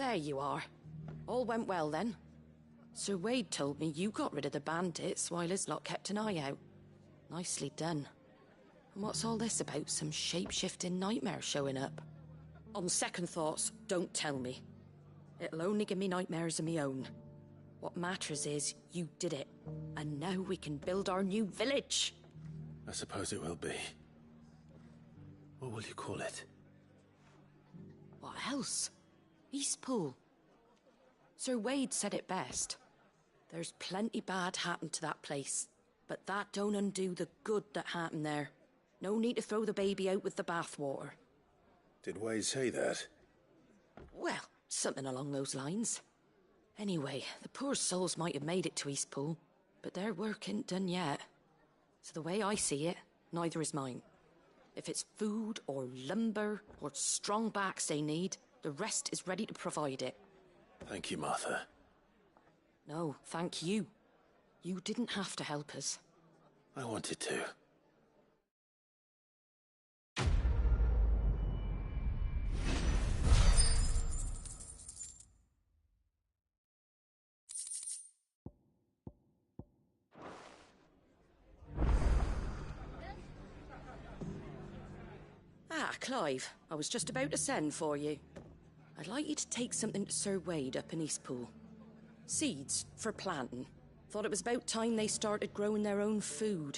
There you are. All went well then. Sir Wade told me you got rid of the bandits while his lot kept an eye out. Nicely done. And what's all this about some shape-shifting nightmare showing up? On second thoughts, don't tell me. It'll only give me nightmares of me own. What matters is you did it, and now we can build our new village. I suppose it will be. What will you call it? What else? Eastpool. Sir Wade said it best. There's plenty bad happened to that place, but that don't undo the good that happened there. No need to throw the baby out with the bathwater. Did Wade say that? Well, something along those lines. Anyway, the poor souls might have made it to Eastpool, but their work ain't done yet. So the way I see it, neither is mine. If it's food or lumber or strong backs they need, the rest is ready to provide it. Thank you, Martha. No, thank you. You didn't have to help us. I wanted to. Ah, Clive, I was just about to send for you. I'd like you to take something to Sir Wade up in Eastpool. Seeds for planting. Thought it was about time they started growing their own food.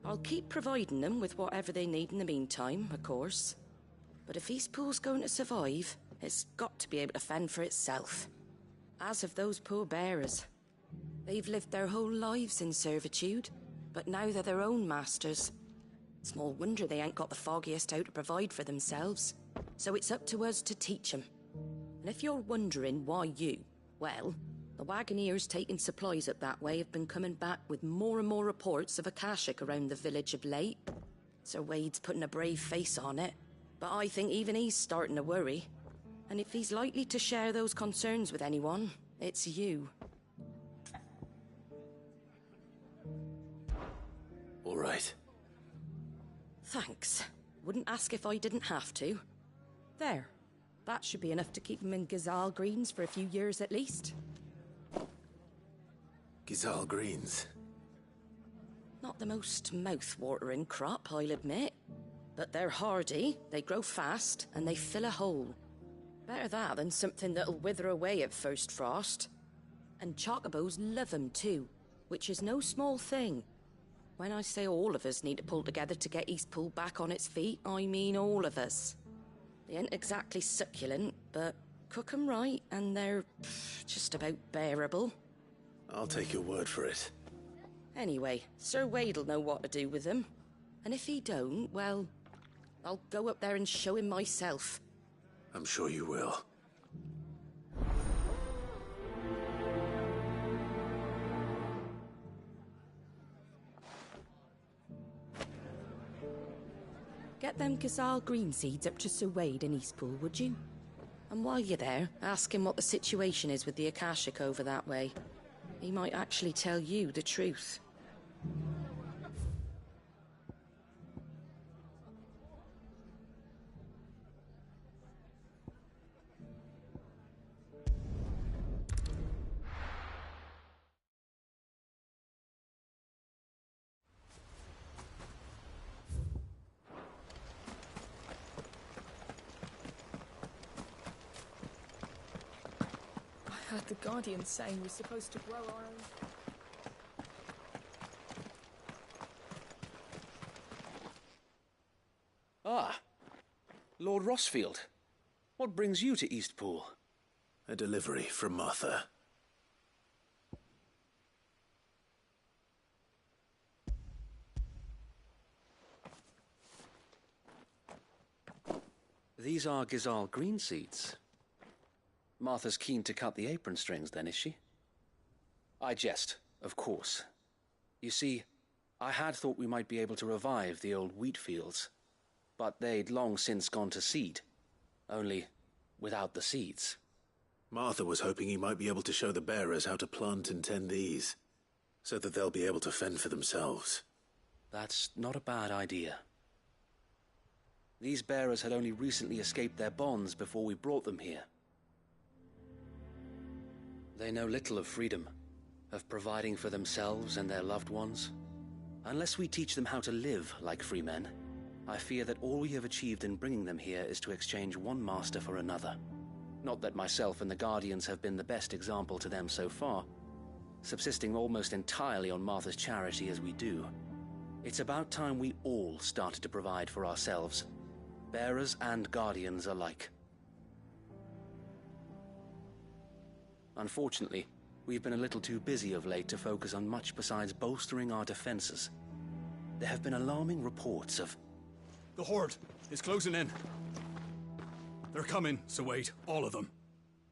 I'll keep providing them with whatever they need in the meantime, of course. But if Eastpool's going to survive, it's got to be able to fend for itself. As have those poor bearers. They've lived their whole lives in servitude, but now they're their own masters. Small wonder they ain't got the foggiest how to provide for themselves. So it's up to us to teach them. And if you're wondering why you, well, the Wagoneers taking supplies up that way have been coming back with more and more reports of Akashic around the village of late. Sir Wade's putting a brave face on it, but I think even he's starting to worry. And if he's likely to share those concerns with anyone, it's you. All right. Thanks. Wouldn't ask if I didn't have to. There. That should be enough to keep them in Gysahl Greens for a few years at least. Gysahl Greens. Not the most mouth-watering crop, I'll admit. But they're hardy, they grow fast, and they fill a hole. Better that than something that'll wither away at first frost. And chocobos love 'em too, which is no small thing. When I say all of us need to pull together to get Eastpool back on its feet, I mean all of us. They ain't exactly succulent, but cook 'em right and they're just about bearable. I'll take your word for it. Anyway, Sir Wade'll know what to do with them. And if he don't, well, I'll go up there and show him myself. I'm sure you will. Get them Gysahl green seeds up to Sir Wade in Eastpool, would you? And while you're there, ask him what the situation is with the Akashic over that way. He might actually tell you the truth. I heard the Guardian saying we're supposed to grow our own... Ah, Lord Rossfield. What brings you to Eastpool? A delivery from Martha. These are Gysahl green seeds. Martha's keen to cut the apron strings then, is she? I jest, of course. You see, I had thought we might be able to revive the old wheat fields, but they'd long since gone to seed, only without the seeds. Martha was hoping he might be able to show the bearers how to plant and tend these, so that they'll be able to fend for themselves. That's not a bad idea. These bearers had only recently escaped their bonds before we brought them here. They know little of freedom, of providing for themselves and their loved ones. Unless we teach them how to live like free men, I fear that all we have achieved in bringing them here is to exchange one master for another. Not that myself and the Guardians have been the best example to them so far, subsisting almost entirely on Martha's charity as we do. It's about time we all started to provide for ourselves, bearers and Guardians alike. Unfortunately, we've been a little too busy of late to focus on much besides bolstering our defenses. There have been alarming reports of... The Horde is closing in. They're coming, Sir Wade, all of them.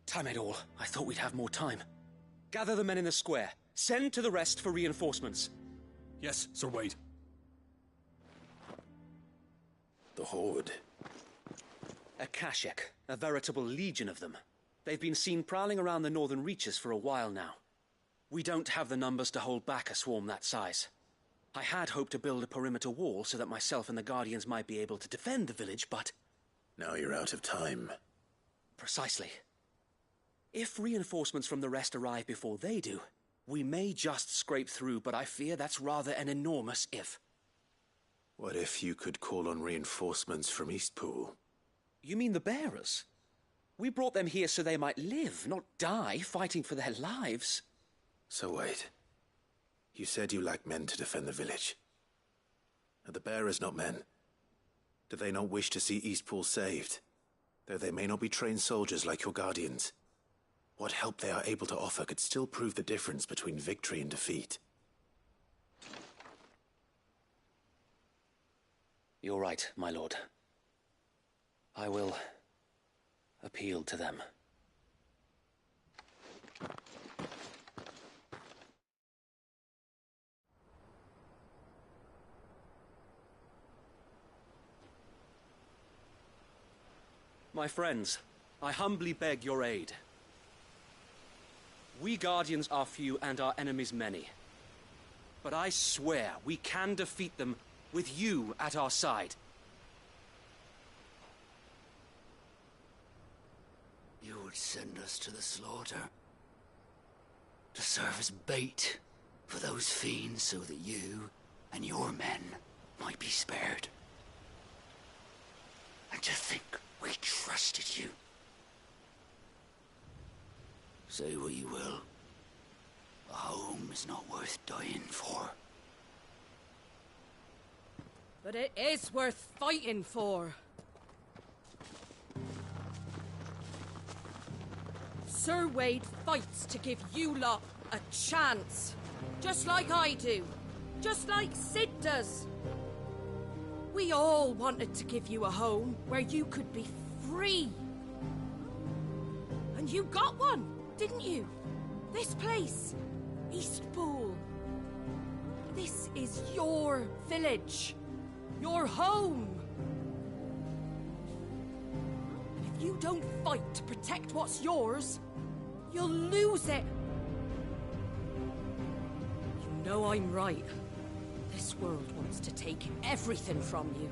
Damn it all, I thought we'd have more time. Gather the men in the square. Send to the rest for reinforcements. Yes, Sir Wade. The Horde. Akashek, a veritable legion of them. They've been seen prowling around the northern reaches for a while now. We don't have the numbers to hold back a swarm that size. I had hoped to build a perimeter wall so that myself and the Guardians might be able to defend the village, but... Now you're out of time. Precisely. If reinforcements from the rest arrive before they do, we may just scrape through, but I fear that's rather an enormous if. What if you could call on reinforcements from Eastpool? You mean the bearers? We brought them here so they might live, not die, fighting for their lives. So wait. You said you lack men to defend the village. Are the bearers not men? Do they not wish to see Eastpool saved? Though they may not be trained soldiers like your Guardians. What help they are able to offer could still prove the difference between victory and defeat. You're right, my lord. I will appeal to them. My friends, I humbly beg your aid. We Guardians are few and our enemies many. But I swear we can defeat them with you at our side. You would send us to the slaughter, to serve as bait for those fiends so that you and your men might be spared. And to think we trusted you. Say what you will, a home is not worth dying for. But it is worth fighting for. Sir Wade fights to give you lot a chance. Just like I do. Just like Sid does. We all wanted to give you a home where you could be free. And you got one, didn't you? This place, Eastpool. This is your village. Your home. And if you don't fight to protect what's yours, you'll lose it. You know I'm right. This world wants to take everything from you.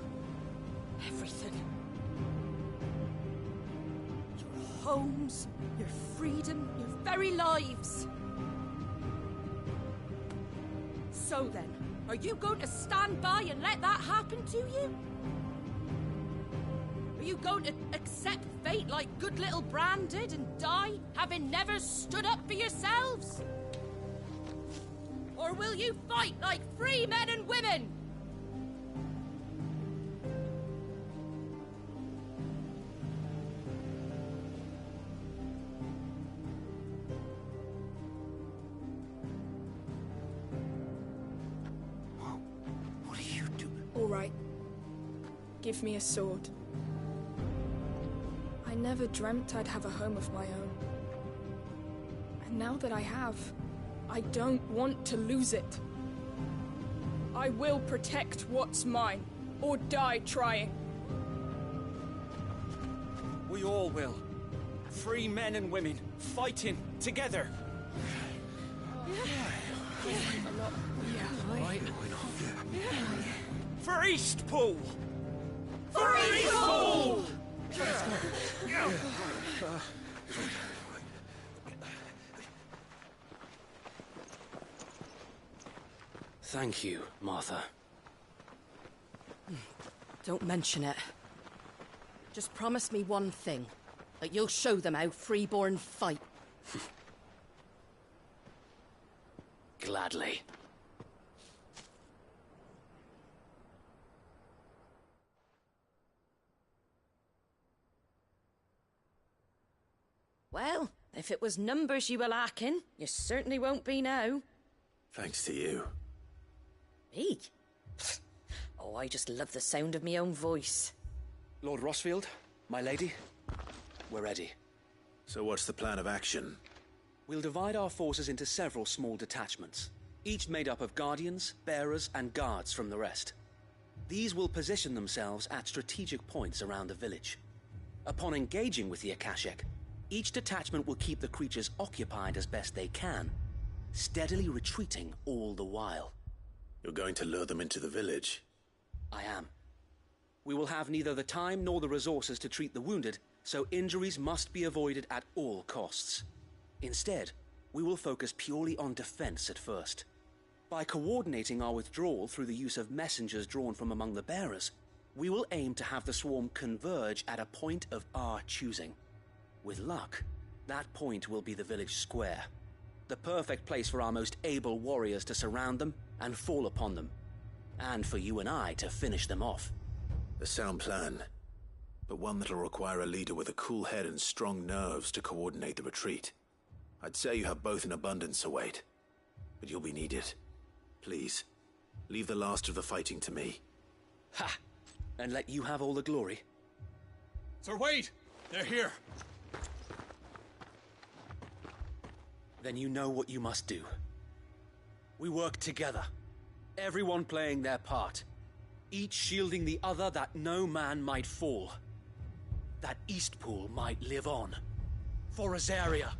Everything. Your homes, your freedom, your very lives. So then, are you going to stand by and let that happen to you? Are you going to accept fate like good little Bran did and die, having never stood up for yourselves? Or will you fight like free men and women? What do you do? All right. Give me a sword. I never dreamt I'd have a home of my own. And now that I have, I don't want to lose it. I will protect what's mine, or die trying. We all will. Free men and women, fighting together. For Eastpool! For Eastpool! Thank you, Martha. Don't mention it. Just promise me one thing. That you'll show them how freeborn fight. Gladly. Well, if it was numbers you were lacking, you certainly won't be now. Thanks to you. Me? Oh, I just love the sound of my own voice. Lord Rosfield, my lady, we're ready. So what's the plan of action? We'll divide our forces into several small detachments, each made up of guardians, bearers, and guards from the rest. These will position themselves at strategic points around the village. Upon engaging with the Akashik, each detachment will keep the creatures occupied as best they can, steadily retreating all the while. You're going to lure them into the village? I am. We will have neither the time nor the resources to treat the wounded, so injuries must be avoided at all costs. Instead, we will focus purely on defense at first. By coordinating our withdrawal through the use of messengers drawn from among the bearers, we will aim to have the swarm converge at a point of our choosing. With luck, that point will be the village square, the perfect place for our most able warriors to surround them and fall upon them, and for you and I to finish them off. A sound plan, but one that'll require a leader with a cool head and strong nerves to coordinate the retreat. I'd say you have both in abundance, Await, but you'll be needed. Please, leave the last of the fighting to me. Ha! And let you have all the glory. Sir Wade! They're here! Then you know what you must do. We work together, everyone playing their part, each shielding the other that no man might fall, that Eastpool might live on. For Rosaria!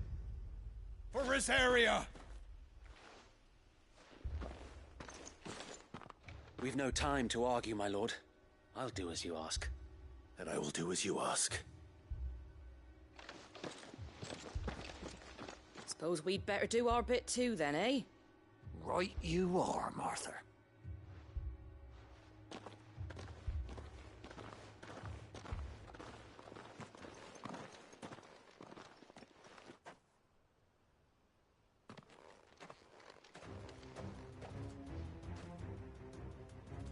For Rosaria! We've no time to argue, my lord. I'll do as you ask. And I will do as you ask. Suppose we'd better do our bit too then, eh? Right you are, Martha.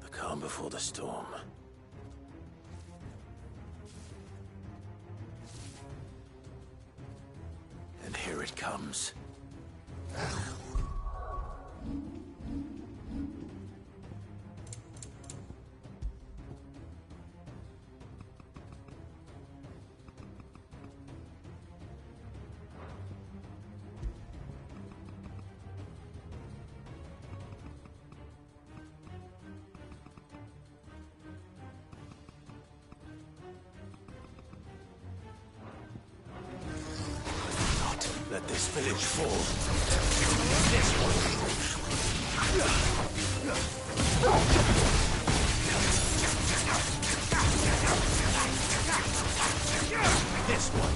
The calm before the storm. And here it comes. Let this village fall. This one. This one.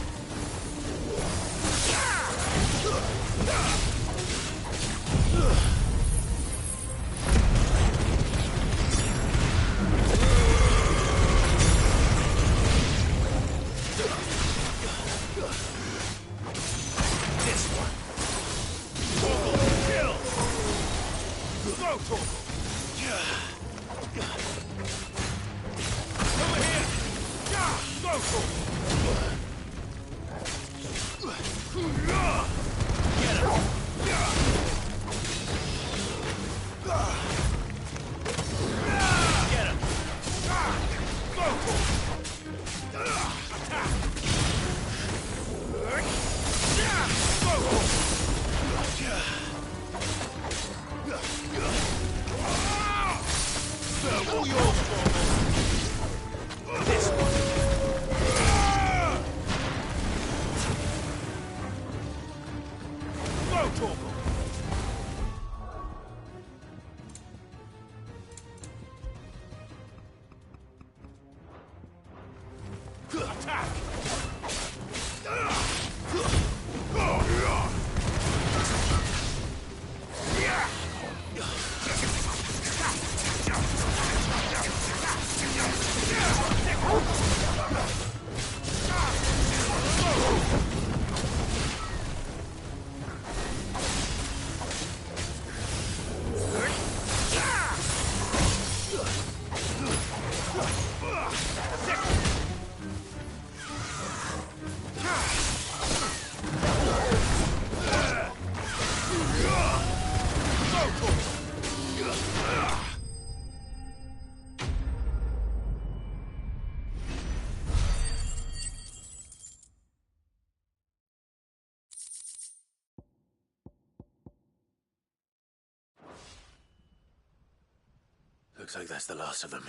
Looks like that's the last of them.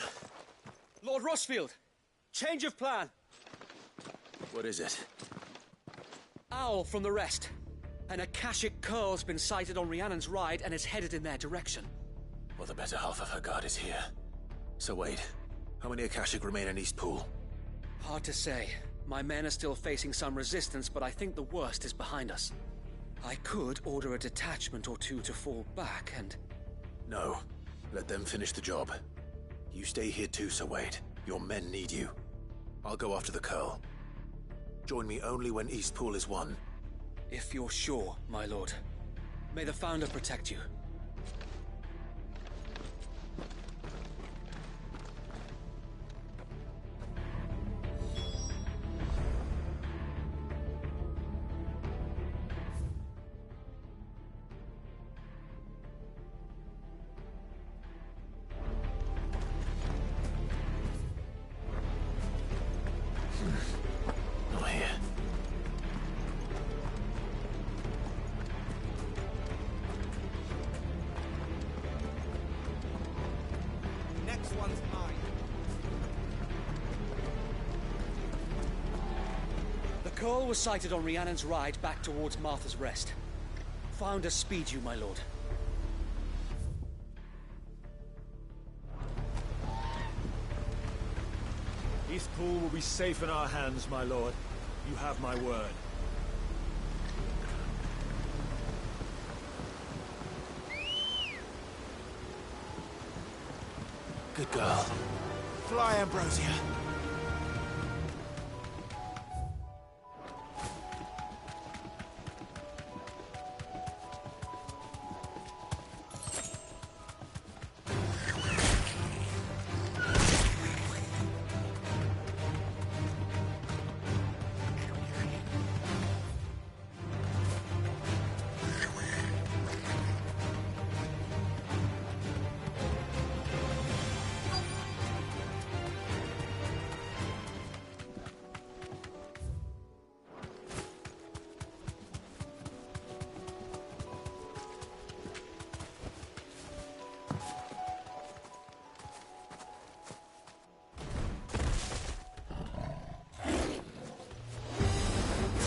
Lord Rosfield! Change of plan! What is it? Owl from the rest. An Akashic Curl's been sighted on Rhiannon's Ride and is headed in their direction. Well, the better half of her guard is here. So wait, how many Akashic remain in Eastpool? Hard to say. My men are still facing some resistance, but I think the worst is behind us. I could order a detachment or two to fall back and... No. Let them finish the job. You stay here too, Sir Wade. Your men need you. I'll go after the Curl. Join me only when Eastpool is won. If you're sure, my lord. May the Founder protect you. Not here. Next one's mine. The Curl was sighted on Rhiannon's Ride back towards Martha's Rest. Founder speed you, my lord. Eastpool will be safe in our hands, my lord. You have my word. Good girl. Fly, Ambrosia.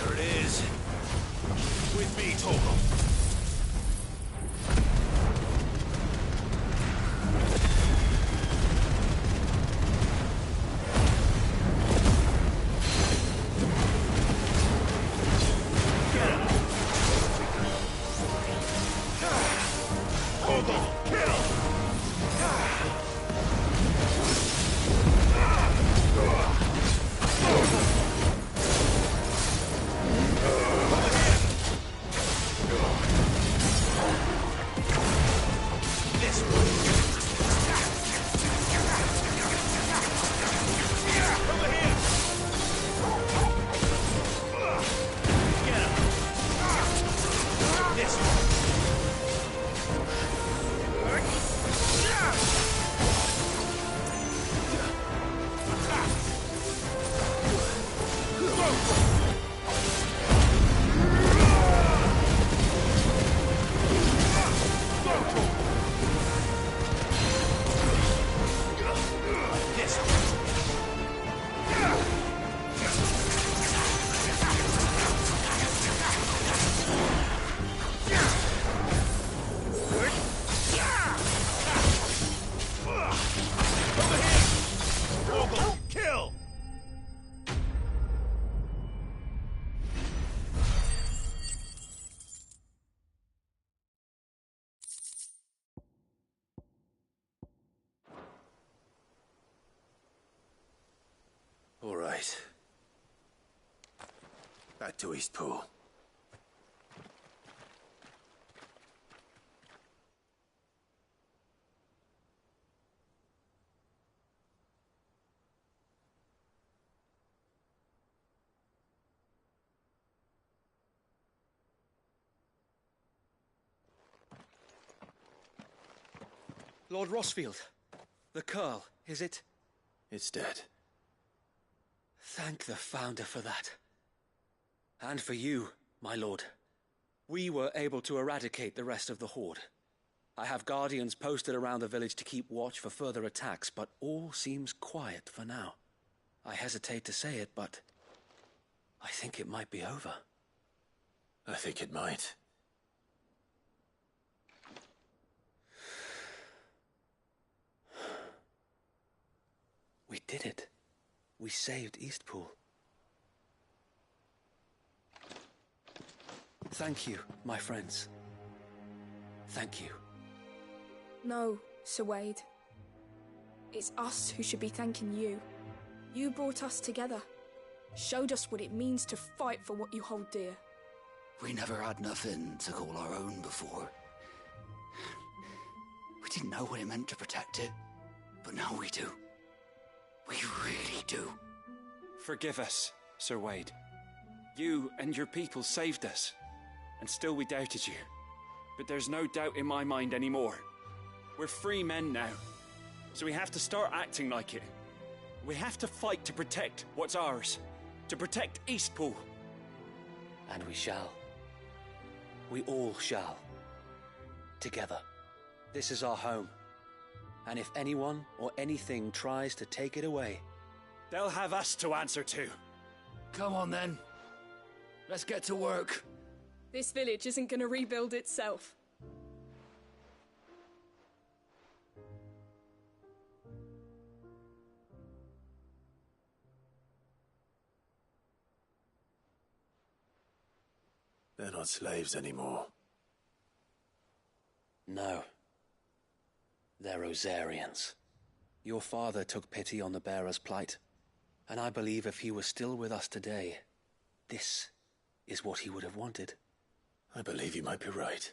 There it is. With me, Torgal. All right. Back to Eastpool. Lord Rosfield, the Curl, is it? It's dead. Thank the Founder for that. And for you, my lord. We were able to eradicate the rest of the Horde. I have guardians posted around the village to keep watch for further attacks, but all seems quiet for now. I hesitate to say it, but I think it might be over. I think it might. We did it. We saved Eastpool. Thank you, my friends. Thank you. No, Sir Wade. It's us who should be thanking you. You brought us together. Showed us what it means to fight for what you hold dear. We never had nothing to call our own before. We didn't know what it meant to protect it, but now we do. We really do. Forgive us, Sir Wade. You and your people saved us, and still we doubted you. But there's no doubt in my mind anymore. We're free men now, so we have to start acting like it. We have to fight to protect what's ours, to protect Eastpool. And we shall. We all shall. Together. This is our home. And if anyone or anything tries to take it away, they'll have us to answer to. Come on then. Let's get to work. This village isn't gonna rebuild itself. They're not slaves anymore. No. They're Rosarians. Your father took pity on the bearer's plight, and I believe if he was still with us today, this is what he would have wanted. I believe you might be right.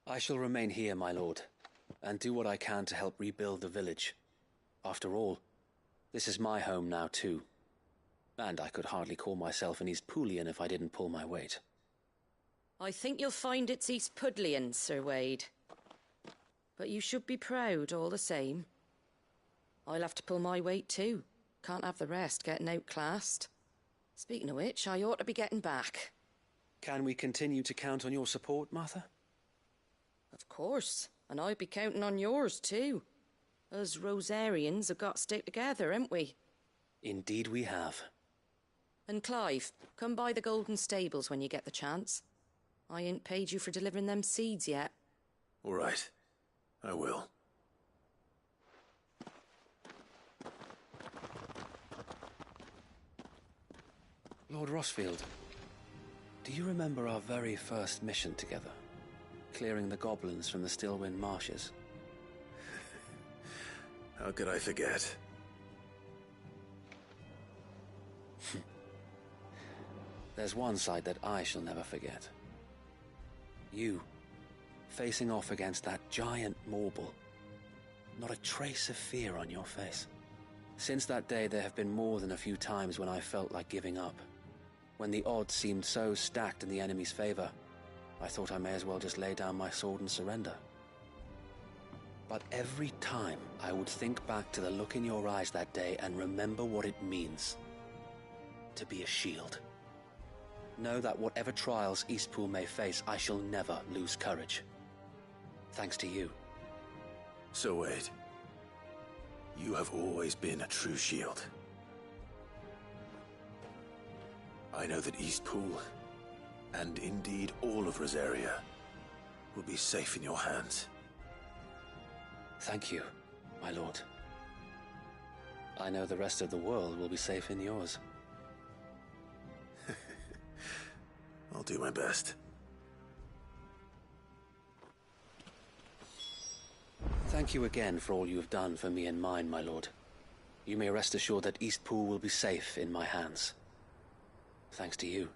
I shall remain here, my lord, and do what I can to help rebuild the village. After all, this is my home now too. And I could hardly call myself an Eastpoolian if I didn't pull my weight. I think you'll find it's Eastpudlian, Sir Wade. But you should be proud all the same. I'll have to pull my weight too. Can't have the rest getting outclassed. Speaking of which, I ought to be getting back. Can we continue to count on your support, Martha? Of course, and I'd be counting on yours too. Us Rosarians have got to stick together, haven't we? Indeed we have. And Clive, come by the Golden Stables when you get the chance. I ain't paid you for delivering them seeds yet. All right. I will. Lord Rosfield, do you remember our very first mission together? Clearing the goblins from the Stillwind Marshes? How could I forget? There's one side that I shall never forget. You, facing off against that giant Morble. Not a trace of fear on your face. Since that day, there have been more than a few times when I felt like giving up. When the odds seemed so stacked in the enemy's favor, I thought I may as well just lay down my sword and surrender. But every time I would think back to the look in your eyes that day and remember what it means to be a shield. Know that whatever trials Eastpool may face, I shall never lose courage. Thanks to you. Sir Wade, you have always been a true shield. I know that Eastpool, and indeed all of Rosaria, will be safe in your hands. Thank you, my lord. I know the rest of the world will be safe in yours. I'll do my best. Thank you again for all you have done for me and mine, my lord. You may rest assured that Eastpool will be safe in my hands. Thanks to you.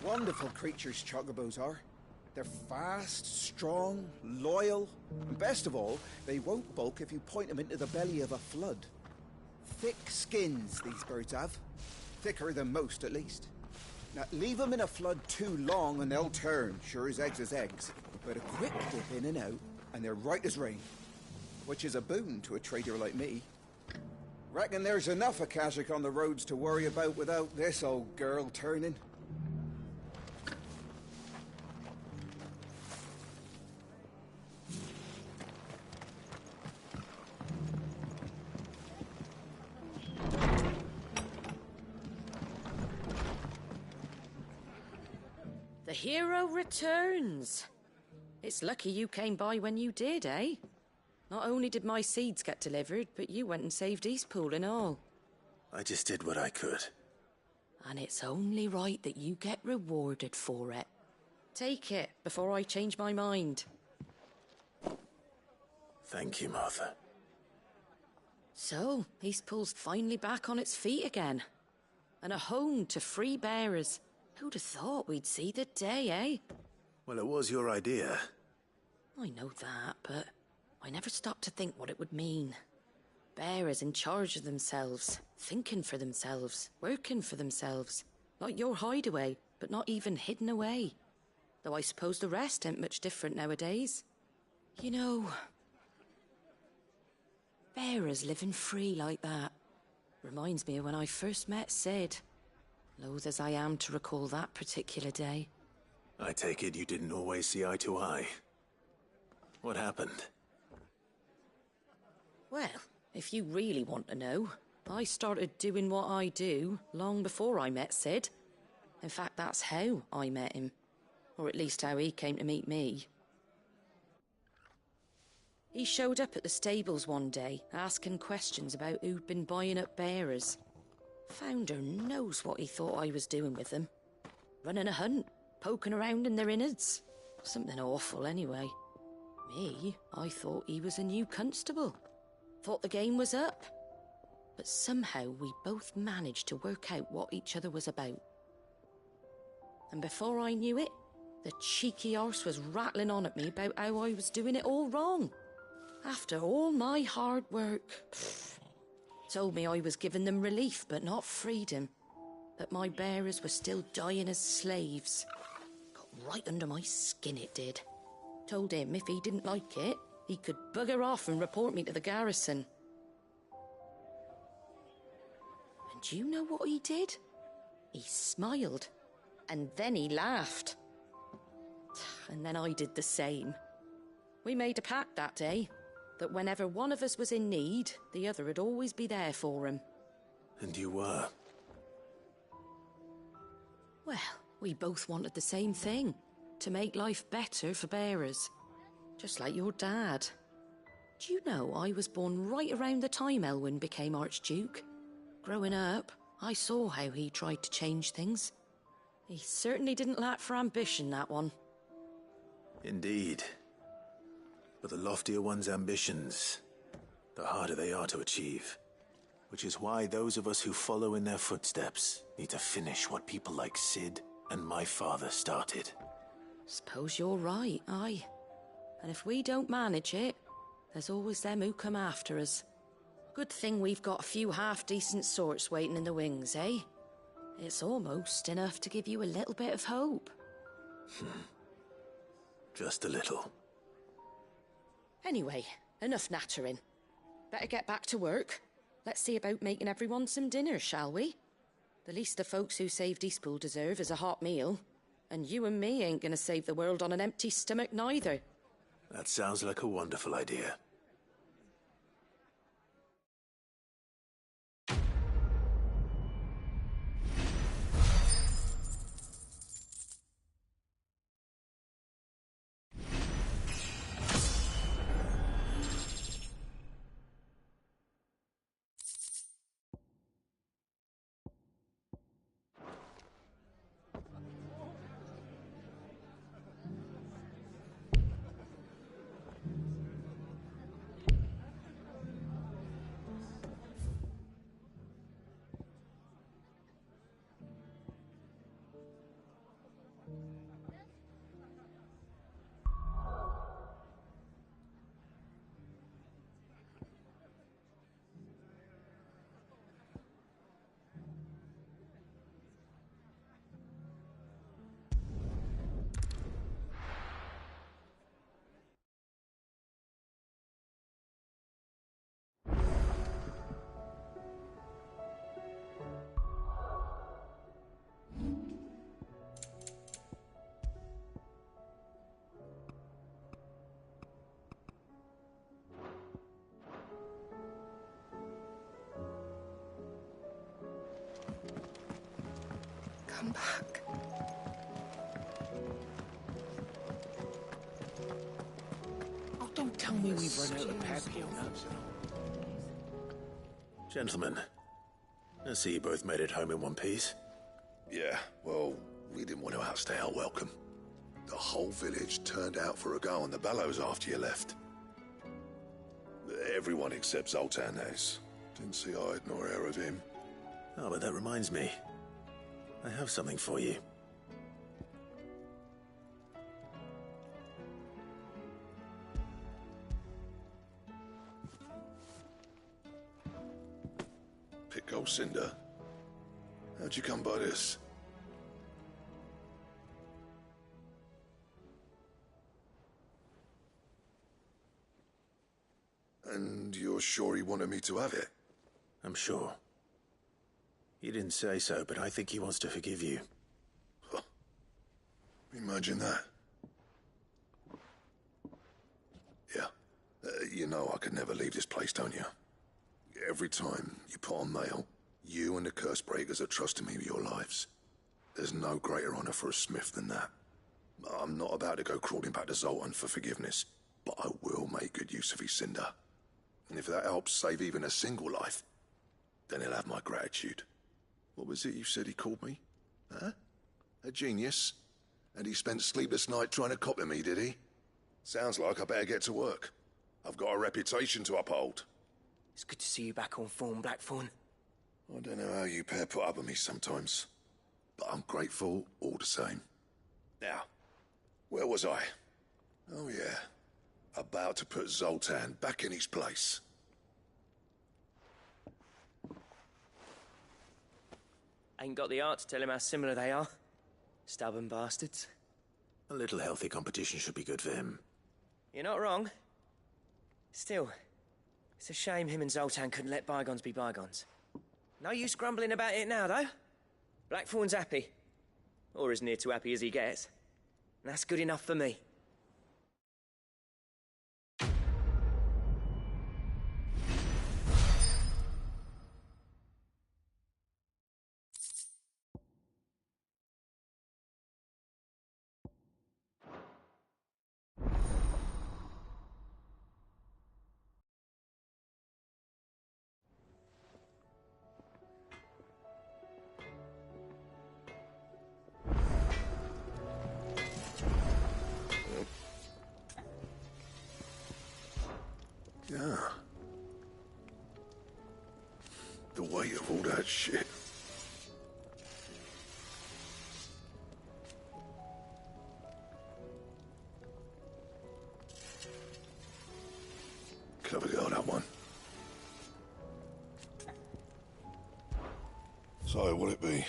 Wonderful creatures chocobos are. They're fast, strong, loyal, and best of all, they won't balk if you point them into the belly of a flood. Thick skins, these birds have. Thicker than most, at least. Now, leave them in a flood too long and they'll turn, sure as eggs is eggs. But a quick dip in and out, and they're right as rain. Which is a boon to a trader like me. Reckon there's enough of Kashyyyk on the roads to worry about without this old girl turning. The hero returns. It's lucky you came by when you did, eh? Not only did my seeds get delivered, but you went and saved Eastpool and all. I just did what I could. And it's only right that you get rewarded for it. Take it before I change my mind. Thank you, Martha. So, Eastpool's finally back on its feet again. And a home to free bearers. Who'd have thought we'd see the day, eh? Well, it was your idea. I know that, but I never stopped to think what it would mean. Bearers in charge of themselves, thinking for themselves, working for themselves. Like your hideaway, but not even hidden away. Though I suppose the rest ain't much different nowadays. You know, bearers living free like that reminds me of when I first met Sid. Loath as I am to recall that particular day. I take it you didn't always see eye to eye. What happened? Well, if you really want to know, I started doing what I do long before I met Sid. In fact, that's how I met him. Or at least how he came to meet me. He showed up at the stables one day, asking questions about who'd been buying up bearers. Founder knows what he thought I was doing with them. Running a hunt, poking around in their innards. Something awful, anyway. Me, I thought he was a new constable. Thought the game was up. But somehow we both managed to work out what each other was about. And before I knew it, the cheeky arse was rattling on at me about how I was doing it all wrong. After all my hard work. Told me I was giving them relief, but not freedom. That my bearers were still dying as slaves. Got right under my skin, it did. Told him if he didn't like it, he could bugger off and report me to the garrison. And do you know what he did? He smiled. And then he laughed. And then I did the same. We made a pact that day. That whenever one of us was in need, the other would always be there for him. And you were? Well, we both wanted the same thing. To make life better for bearers. Just like your dad. Do you know I was born right around the time Elwyn became Archduke? Growing up, I saw how he tried to change things. He certainly didn't lack for ambition, that one. Indeed. But the loftier one's ambitions, the harder they are to achieve. Which is why those of us who follow in their footsteps need to finish what people like Sid and my father started. Suppose you're right, aye. And if we don't manage it, there's always them who come after us. Good thing we've got a few half-decent sorts waiting in the wings, eh? It's almost enough to give you a little bit of hope. Just a little. Anyway, enough nattering. Better get back to work. Let's see about making everyone some dinner, shall we? The least the folks who saved Eastpool deserve is a hot meal. And you and me ain't gonna save the world on an empty stomach neither. That sounds like a wonderful idea. come back. Oh, don't tell me we've run out of Papillons. Gentlemen, I see you both made it home in one piece. Yeah, well, we didn't want to outstay our welcome. The whole village turned out for a go on the bellows after you left. Everyone except Zoltan has. Didn't see hide nor hair of him. Oh, but that reminds me. I have something for you. Pick Cinder? How'd you come by this? And you're sure he wanted me to have it? I'm sure. He didn't say so, but I think he wants to forgive you. Huh. Imagine that. Yeah. You know I could never leave this place, don't you? Every time you put on mail, you and the Cursebreakers are trusting me with your lives. There's no greater honor for a smith than that. I'm not about to go crawling back to Zoltan for forgiveness, but I will make good use of his cinder. And if that helps save even a single life, then he'll have my gratitude. What was it you said he called me? Huh? A genius? And he spent sleepless night trying to copy me, did he? Sounds like I better get to work. I've got a reputation to uphold. It's good to see you back on form, Blackthorn. I don't know how you pair put up with me sometimes, but I'm grateful all the same. Now, where was I? Oh yeah, about to put Zoltan back in his place. Ain't got the art to tell him how similar they are. Stubborn bastards. A little healthy competition should be good for him. You're not wrong. Still, it's a shame him and Zoltan couldn't let bygones be bygones. No use grumbling about it now, though. Blackthorn's happy. Or as near to happy as he gets. And that's good enough for me. Yeah. The weight of all that shit. Clever girl, that one. So, what'll it be?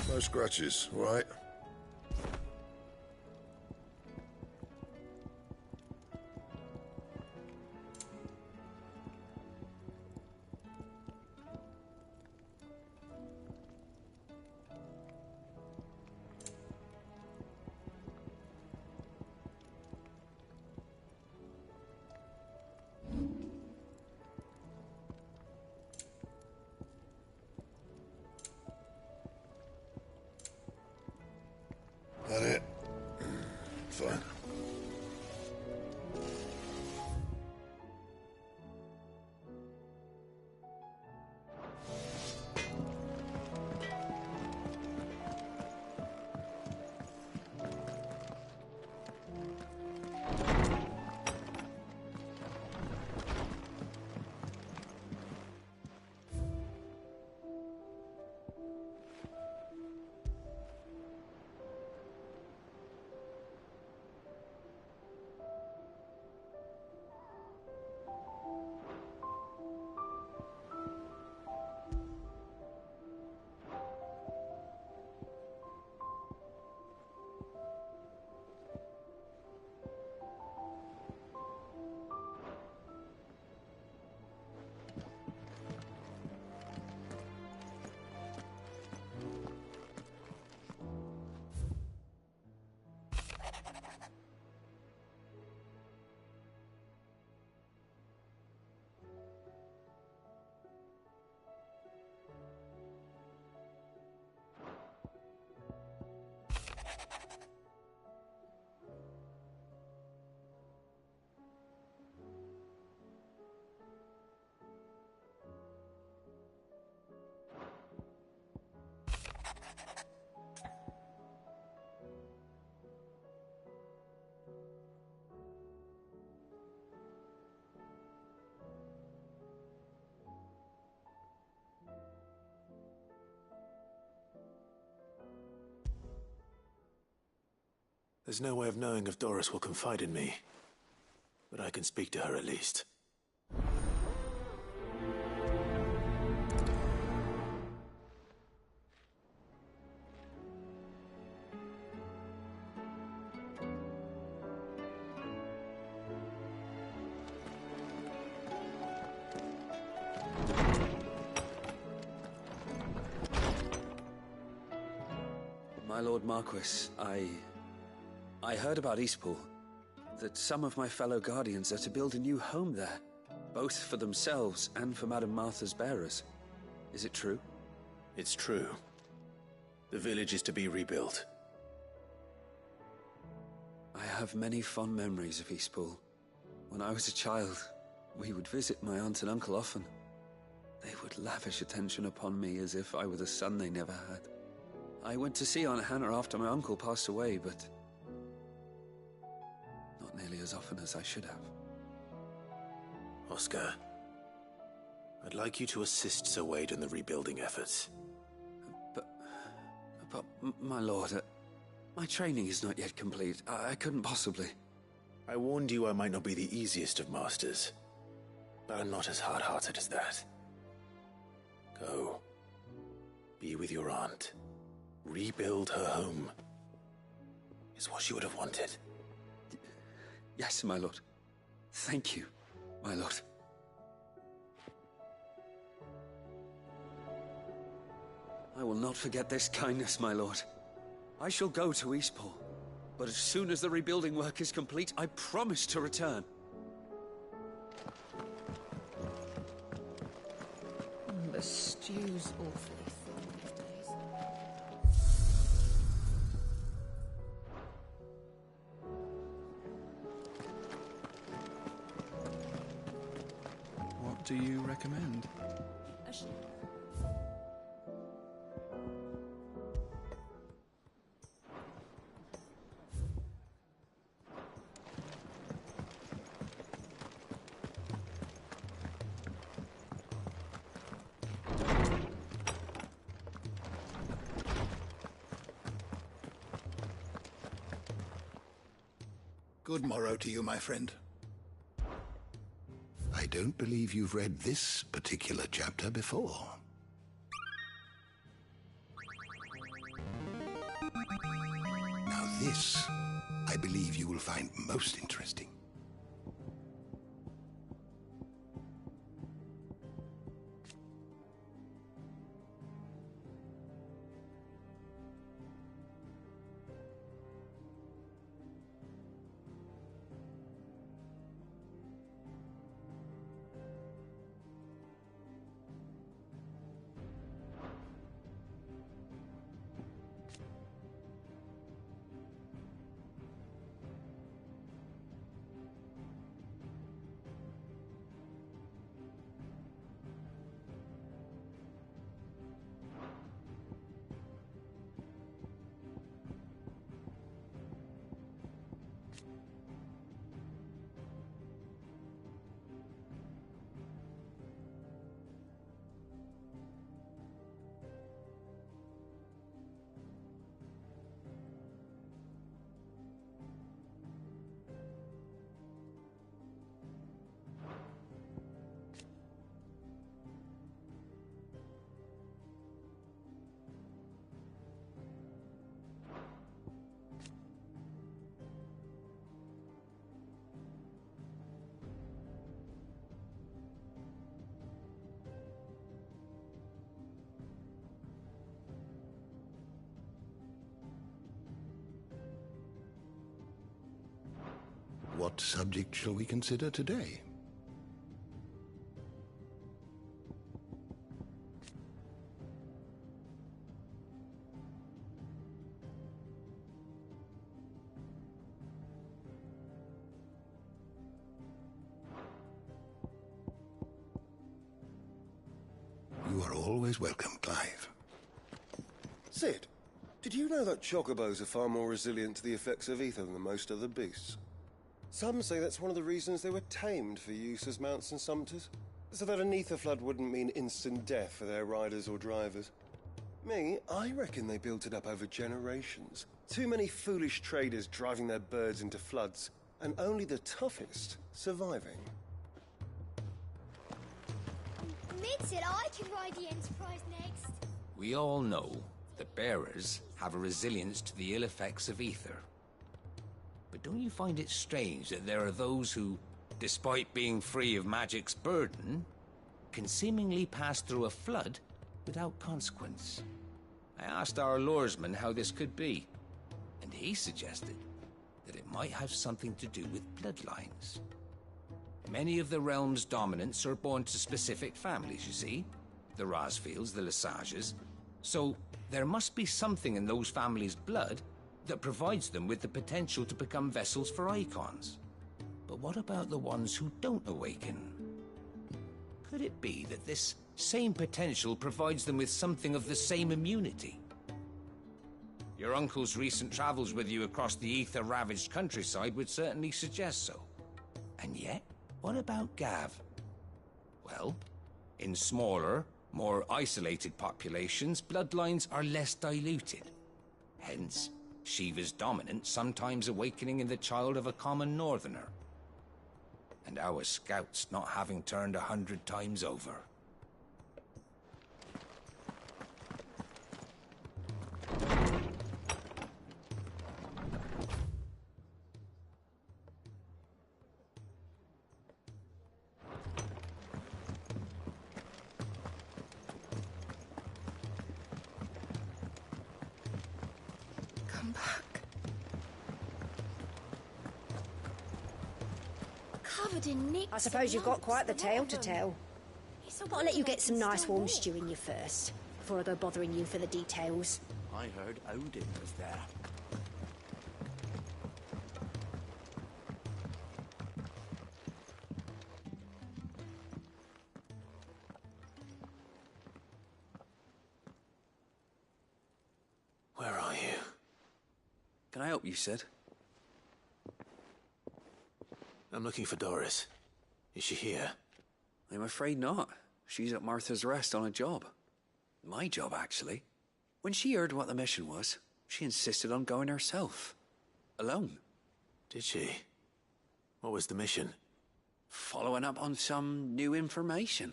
No scratches, right? That it? Fine. There's no way of knowing if Doris will confide in me, but I can speak to her at least. My Lord Marquis, I heard about Eastpool, that some of my fellow Guardians are to build a new home there, both for themselves and for Madame Martha's bearers. Is it true? It's true. The village is to be rebuilt. I have many fond memories of Eastpool. When I was a child, we would visit my aunt and uncle often. They would lavish attention upon me as if I were the son they never had. I went to see Aunt Hannah after my uncle passed away, but not nearly as often as I should have. Oscar, I'd like you to assist Sir Wade in the rebuilding efforts. But my lord, my training is not yet complete. I couldn't possibly. I warned you I might not be the easiest of masters, but I'm not as hard-hearted as that. Go. Be with your aunt. Rebuild her home. Is what she would have wanted. Yes, my lord. Thank you, my lord. I will not forget this kindness, my lord. I shall go to Eastpool, but as soon as the rebuilding work is complete, I promise to return. The stew's awfully thin these days. What do you recommend? Good morrow to you, my friend. I don't believe you've read this particular chapter before. Now this, I believe you will find most interesting. What subject shall we consider today? You are always welcome, Clive. Sid, did you know that chocobos are far more resilient to the effects of ether than most other beasts? Some say that's one of the reasons they were tamed for use as mounts and sumpters, so that an ether flood wouldn't mean instant death for their riders or drivers. Me, I reckon they built it up over generations. Too many foolish traders driving their birds into floods, and only the toughest surviving. Mid said I can ride the Enterprise next. We all know that bearers have a resilience to the ill effects of ether. But don't you find it strange that there are those who, despite being free of magic's burden, can seemingly pass through a flood without consequence? I asked our luresman how this could be, and he suggested that it might have something to do with bloodlines. Many of the realm's dominants are born to specific families, you see. The Rosfields, the Lesages. So there must be something in those families' blood that provides them with the potential to become vessels for icons. But what about the ones who don't awaken? Could it be that this same potential provides them with something of the same immunity? Your uncle's recent travels with you across the ether-ravaged countryside would certainly suggest so. And yet, what about Gav? Well, in smaller, more isolated populations, bloodlines are less diluted. Hence, Shiva's dominant sometimes awakening in the child of a common northerner. And our scouts not having turned 100 times over. Come back. Covered in nicks. I suppose you've got quite the tale to tell. But I'll let you get some nice warm stew in you first, before I go bothering you for the details. I heard Odin was there. Where are you? Can I help you, Sid? I'm looking for Doris. Is she here? I'm afraid not. She's at Martha's Rest on a job. My job, actually. When she heard what the mission was, she insisted on going herself. Alone. Did she? What was the mission? Following up on some new information.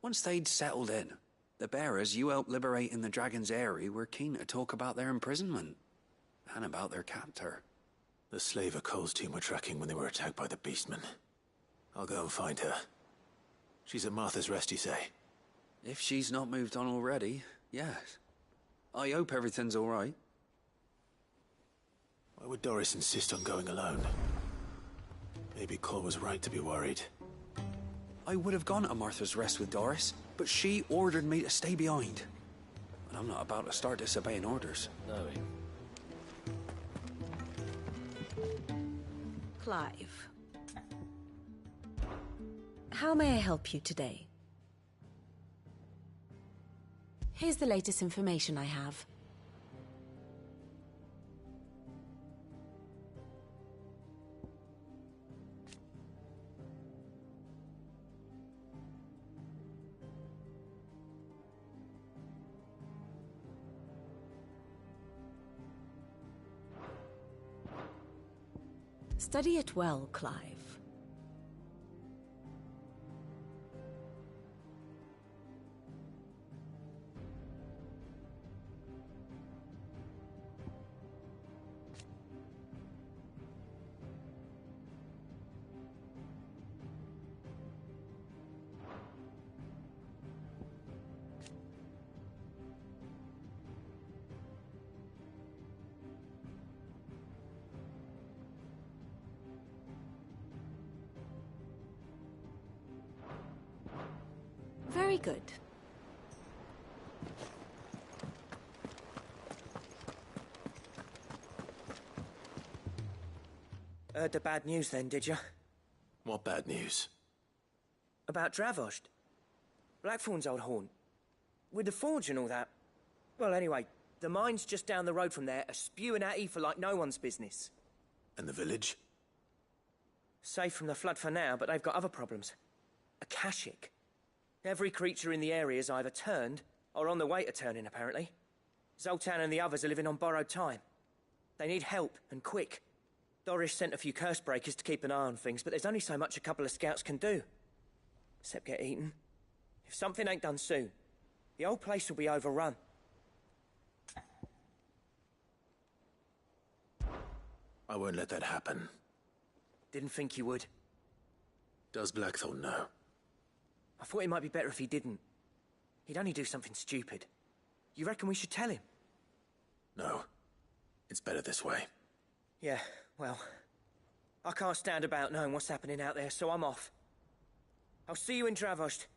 Once they'd settled in, the bearers you helped liberate in the Dragon's Eyrie were keen to talk about their imprisonment. And about their captor. The slaver Cole's team were tracking when they were attacked by the Beastmen. I'll go and find her. She's at Martha's Rest, you say? If she's not moved on already, yes. I hope everything's all right. Why would Doris insist on going alone? Maybe Cole was right to be worried. I would have gone to Martha's Rest with Doris, but she ordered me to stay behind. And I'm not about to start disobeying orders. No. Clive. How may I help you today? Here's the latest information I have. Study it well, Clive. Very good. Heard the bad news then, did you? What bad news? About Dravost. Blackthorn's old haunt. With the forge and all that. Well, anyway, the mines just down the road from there are spewing out ether like no one's business. And the village? Safe from the flood for now, but they've got other problems. Akashic. Every creature in the area's either turned Or on the way to turning, apparently. Zoltan and the others are living on borrowed time. They need help, and quick. Dorish sent a few curse breakers to keep an eye on things, but there's only so much a couple of scouts can do. Except get eaten. If something ain't done soon, the whole place will be overrun. I won't let that happen. Didn't think you would. Does Blackthorn know? I thought it might be better if he didn't. He'd only do something stupid. You reckon we should tell him? No. It's better this way. Yeah, well, I can't stand about knowing what's happening out there, so I'm off. I'll see you in Dravost.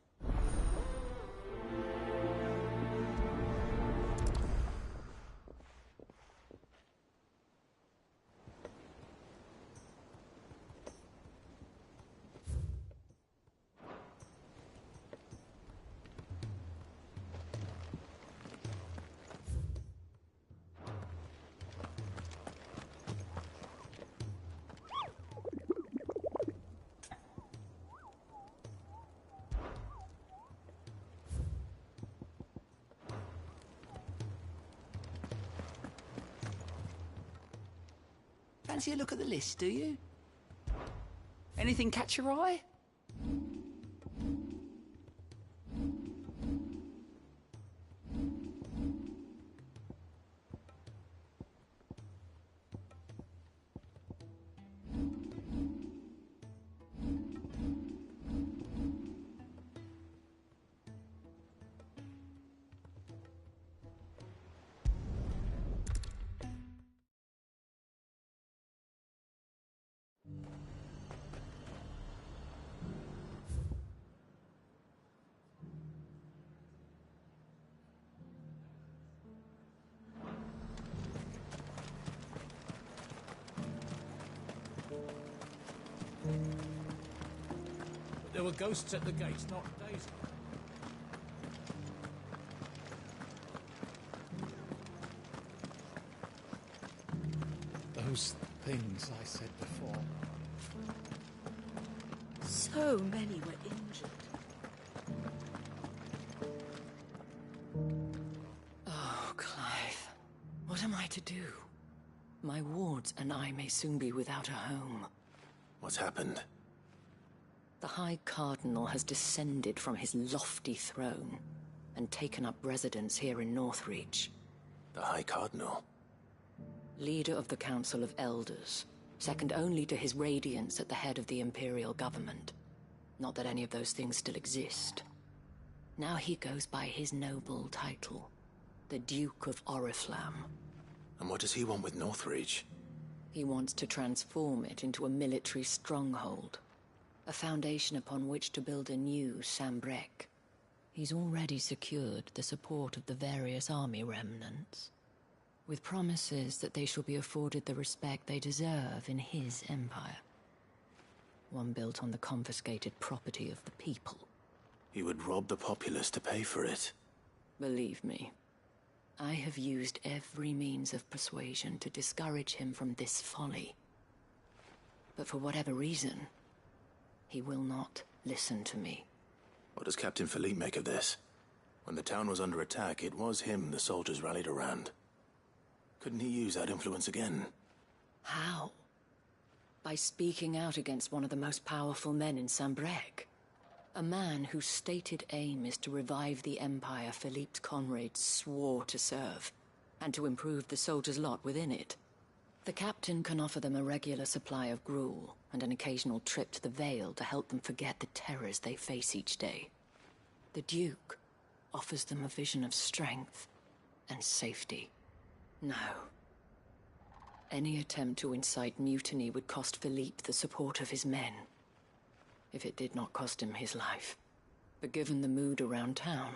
Fancy a look at the list, do you? Anything catch your eye? There were ghosts at the gates not days ago. Those things I said before. So many were injured. Oh, Clive. What am I to do? My wards and I may soon be without a home. What's happened? The High Cardinal has descended from his lofty throne and taken up residence here in Northreach. The High Cardinal? Leader of the Council of Elders, second only to his Radiance at the head of the Imperial government. Not that any of those things still exist. Now he goes by his noble title, the Duke of Oriflamme. And what does he want with Northreach? He wants to transform it into a military stronghold. A foundation upon which to build a new Sambrec. He's already secured the support of the various army remnants, with promises that they shall be afforded the respect they deserve in his empire. One built on the confiscated property of the people. He would rob the populace to pay for it. Believe me, I have used every means of persuasion to discourage him from this folly. But for whatever reason, he will not listen to me. What does Captain Philippe make of this? When the town was under attack, it was him the soldiers rallied around. Couldn't he use that influence again? How? By speaking out against one of the most powerful men in Sambrec. A man whose stated aim is to revive the empire Philippe's comrades swore to serve, and to improve the soldiers' lot within it. The captain can offer them a regular supply of gruel, and an occasional trip to the Vale to help them forget the terrors they face each day. The Duke offers them a vision of strength and safety. No. Any attempt to incite mutiny would cost Philippe the support of his men, if it did not cost him his life. But given the mood around town,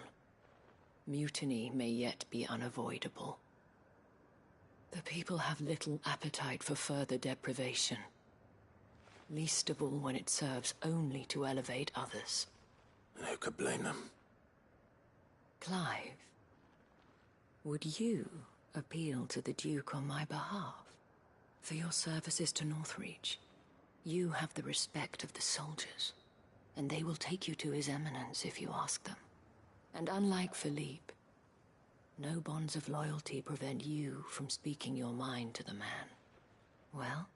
mutiny may yet be unavoidable. The people have little appetite for further deprivation, least of all when it serves only to elevate others. And who could blame them? Clive, would you appeal to the Duke on my behalf? For your services to Northreach, you have the respect of the soldiers, and they will take you to His Eminence if you ask them. And unlike Philippe, No bonds of loyalty prevent you from speaking your mind to the man. Well,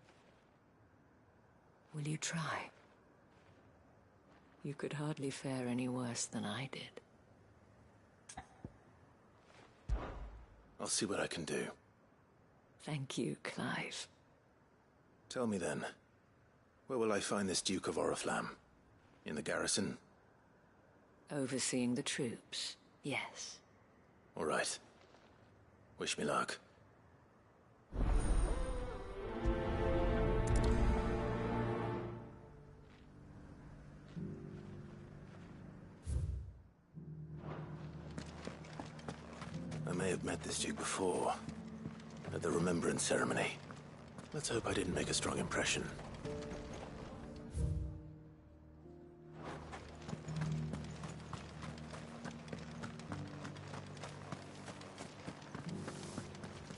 will you try? You could hardly fare any worse than I did. I'll see what I can do. Thank you, Clive. Tell me then, where will I find this Duke of Oriflamme? In the garrison? Overseeing the troops, yes. All right. Wish me luck. I may have met this Duke before, at the Remembrance Ceremony. Let's hope I didn't make a strong impression.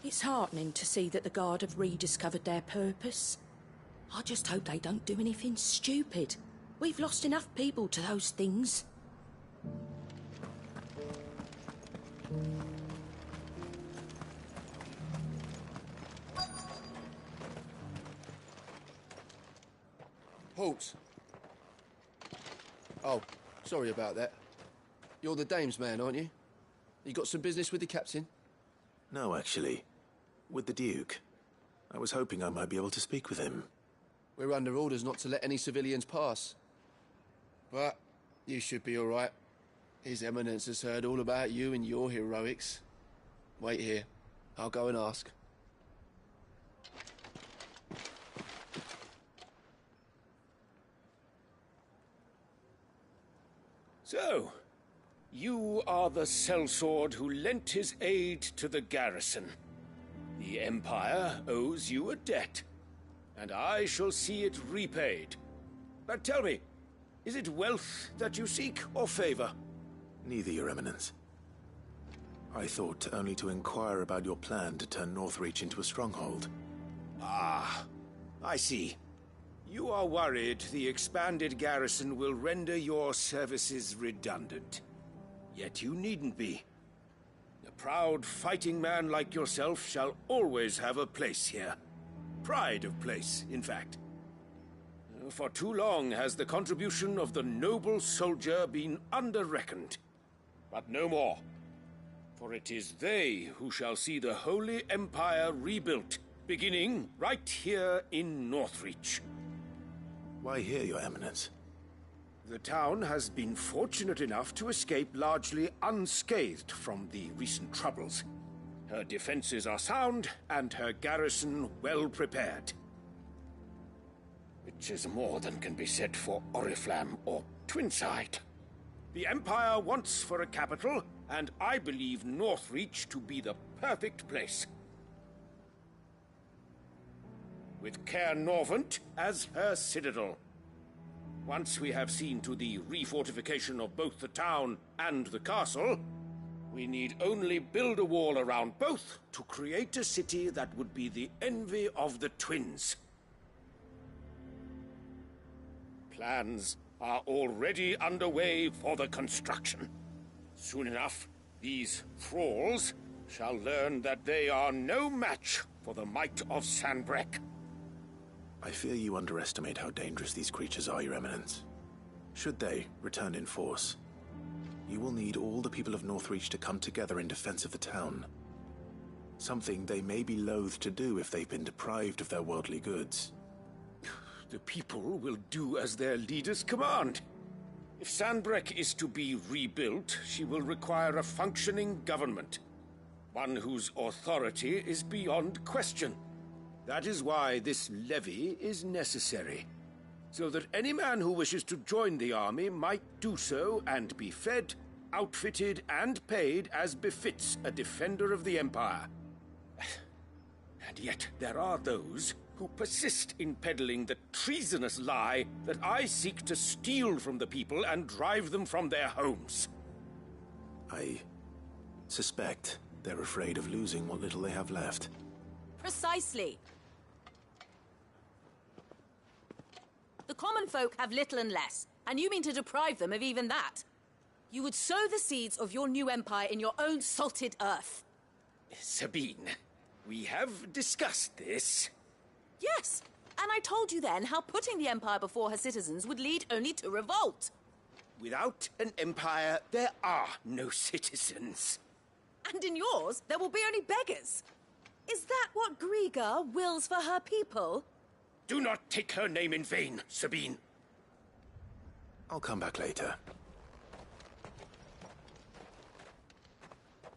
It's heartening to see that the Guard have rediscovered their purpose. I just hope they don't do anything stupid. We've lost enough people to those things. Halt! Oh, sorry about that. You're the dame's man, aren't you? You got some business with the captain? No, actually. With the Duke. I was hoping I might be able to speak with him. We're under orders not to let any civilians pass. But you should be all right. His Eminence has heard all about you and your heroics. Wait here. I'll go and ask. So, you are the sellsword who lent his aid to the garrison. The Empire owes you a debt, and I shall see it repaid. But tell me, is it wealth that you seek, or favor? Neither, Your Eminence. I thought only to inquire about your plan to turn Northreach into a stronghold. Ah, I see. You are worried the expanded garrison will render your services redundant. Yet you needn't be. A proud fighting man like yourself shall always have a place here. Pride of place, in fact. For too long has the contribution of the noble soldier been under-reckoned. But no more. For it is they who shall see the Holy Empire rebuilt, beginning right here in Northreach. Why here, Your Eminence? The town has been fortunate enough to escape largely unscathed from the recent troubles. Her defenses are sound, and her garrison well prepared. Which is more than can be said for Oriflamme or Twinside. The Empire wants for a capital, and I believe Northreach to be the perfect place. With Caer Norvent as her citadel. Once we have seen to the refortification of both the town and the castle, we need only build a wall around both to create a city that would be the envy of the twins. Plans are already underway for the construction. Soon enough, these thralls shall learn that they are no match for the might of Sanbreque. I fear you underestimate how dangerous these creatures are, Your Eminence. Should they return in force, you will need all the people of Northreach to come together in defense of the town. Something they may be loath to do if they've been deprived of their worldly goods. The people will do as their leaders command. If Sanbreque is to be rebuilt, she will require a functioning government. One whose authority is beyond question. That is why this levy is necessary. So that any man who wishes to join the army might do so and be fed, outfitted, and paid as befits a defender of the Empire. And yet there are those who persist in peddling the treasonous lie that I seek to steal from the people and drive them from their homes. I suspect they're afraid of losing what little they have left. Precisely. The common folk have little and less, and you mean to deprive them of even that? You would sow the seeds of your new empire in your own salted earth. Sabine, we have discussed this. Yes, and I told you then how putting the empire before her citizens would lead only to revolt. Without an empire, there are no citizens. And in yours, there will be only beggars. Is that what Griga wills for her people? Do not take her name in vain, Sabine. I'll come back later.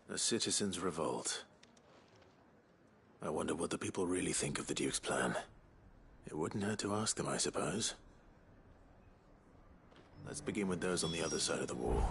The citizens revolt. I wonder what the people really think of the Duke's plan. It wouldn't hurt to ask them, I suppose. Let's begin with those on the other side of the wall.